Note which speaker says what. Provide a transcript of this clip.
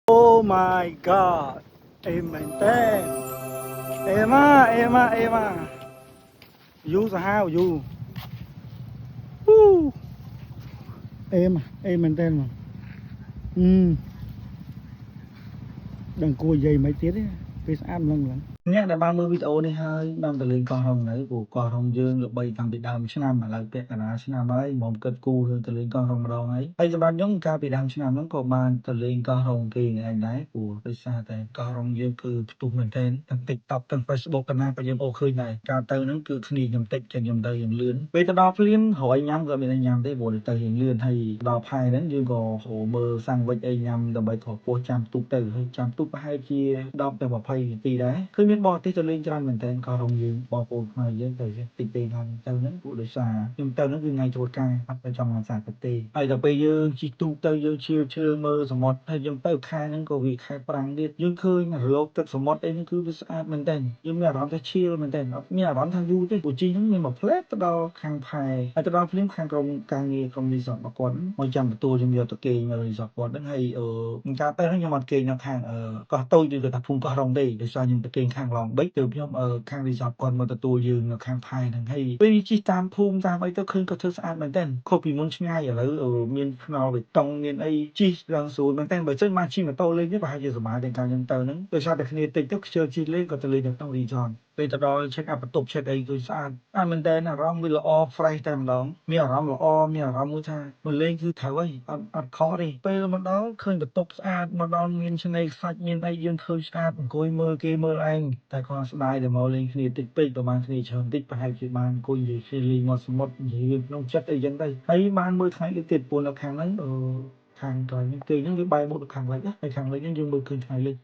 Speaker 1: Oh my god. Emមែនតើអេម៉ាយូសាហាវយូហ៊ូអេមែនតើដឹងគួរនិយាយមិនទៀតទេពេលស្អាតម្លឹងអ្នកដែលបានមើលវីដេអូនេះហើយបានទៅលេងកោះរ៉ុងនៅព្រោះកោះរ៉ុងយើងល្បីតាំងពីដើមឆ្នាំឥឡូវពាក់កណ្ដាលឆ្នាំហើយមកគិតគូរទៅលេងកោះរ៉ុងម្ដងហើយសម្រាប់ខ្ញុំកាលពីដើមឆ្នាំហ្នឹងក៏បានទៅលេងកោះរ៉ុងគេឯងដែរព្រោះដោយសារតែកោះរ៉ុងយើងគឺផ្ទុះមែនទែនទាំង TikTok ទាំង Facebook កណ្ដាលក៏យើងអូឃើញដែរកាលទៅហ្នឹងគឺគ្នាខ្ញុំតិចចឹងខ្ញុំទៅយើងលឿនពេលទៅដល់ភ្លាមរយញ៉ាំក៏មានញ៉ាំទេព្រោះទៅយើងលឿនហើយដល់ផែហ្នឹងយើងក៏មើលសាំងវិចអីញ៉ាំដើម្បីខកពោះចាំទូកទៅហើយចាំទូកប្រហែលជា10ទៅ20នាទីដែរគឺមានបរទេសទៅលេងច្រើនមែនទែនកោះរ៉ុងយើងបងប្អូនខ្មែរយើងទៅតិចទេហើយទៅហ្នឹងពួកដោយសារខ្ញុំទៅហ្នឹងគឺថ្ងៃចូលការអត់ទៅចង់បានសារទេហើយដល់ពេលយើងជិះទូកទៅយើងឈើមើលសមុទ្រហើយយើងទៅខែហ្នឹងក៏វាខែប្រាំងទៀតយើងឃើញរលកទឹកសមុទ្រអីហ្នឹងគឺវាស្អាតមែនទែនយើងមានអារម្មណ៍ថាឈៀលមែនទែនអត់មានអារម្មណ៍ថាយូរទេព្រោះជីហ្នឹងមានមួយផ្លែតទៅដល់ខាងផែហើយទៅដល់ភ្លាមខាងក្រុមការងារក្រុមរីសតរបស់គាត់មកចាំទទួលខ្ញុំយកទៅគេងនៅរីសតគាត់ហ្នឹងហើយការទៅហ្នឹងខ្ញុំអត់គេងនៅខាងកោះតូចឬក៏ថាភូមិកោះរ៉ុងទេដោយសារខ្ញុំទៅគេងខាងឡងបិចទើបខ្ញុំខាងរីសតគាត់មកទទួលយើងនៅខាងផែហ្នឹងហើយពេលជិះតាមភូមិតាមអីទៅឃើញគាត់ធ្វើស្អាតមែនទែនខុសពីមុនឆ្ងាយឥឡូវមានថ្នល់បេតុងមានអីជិះឡើងស្រួលមែនទែនបើមិនបានជិះម៉ូតូលេងទេប្រហែលជាសុបាយតែកាលខ្ញុំទៅហ្នឹងដោយសារតែគ្នាតិចទៅខ្ជិលជិះលេងក៏ទៅលេងនៅក្នុងរីសតពេលទៅដល់ check up បន្ទប់ check អីគឺស្អាតមែនទែនអារម្មណ៍វាល្អ fresh តែម្ដងមានអារម្មណ៍ល្អមានអារម្មណ៍មួយថាមកលេងគឺត្រូវហើយអត់ខកទេពេលមកដល់ឃើញបន្ទប់ស្អាតមកដល់មានឆ្នេរខ្សាច់មានអីយើងឃើញស្អាតអង្គុយមើលគេមើលឯងតែគាត់ស្ដាយតែមកលេងគ្នាតិចពេកប្រហែលគ្នាច្រើនតិចប្រហែលជាបានអង្គុយនិយាយគ្នាលេងមាត់សមុទ្រនិយាយរឿងក្នុងចិត្តអីចឹងទៅហើយបានមើលថ្ងៃលិចទៀតពួកនៅខាងហ្នឹងខាងកន្លែងគេហ្នឹងវាបែរមុខទៅខាងលិចហើយខាងលិចហ្នឹងយើងមើលឃើញថ្ងៃលិច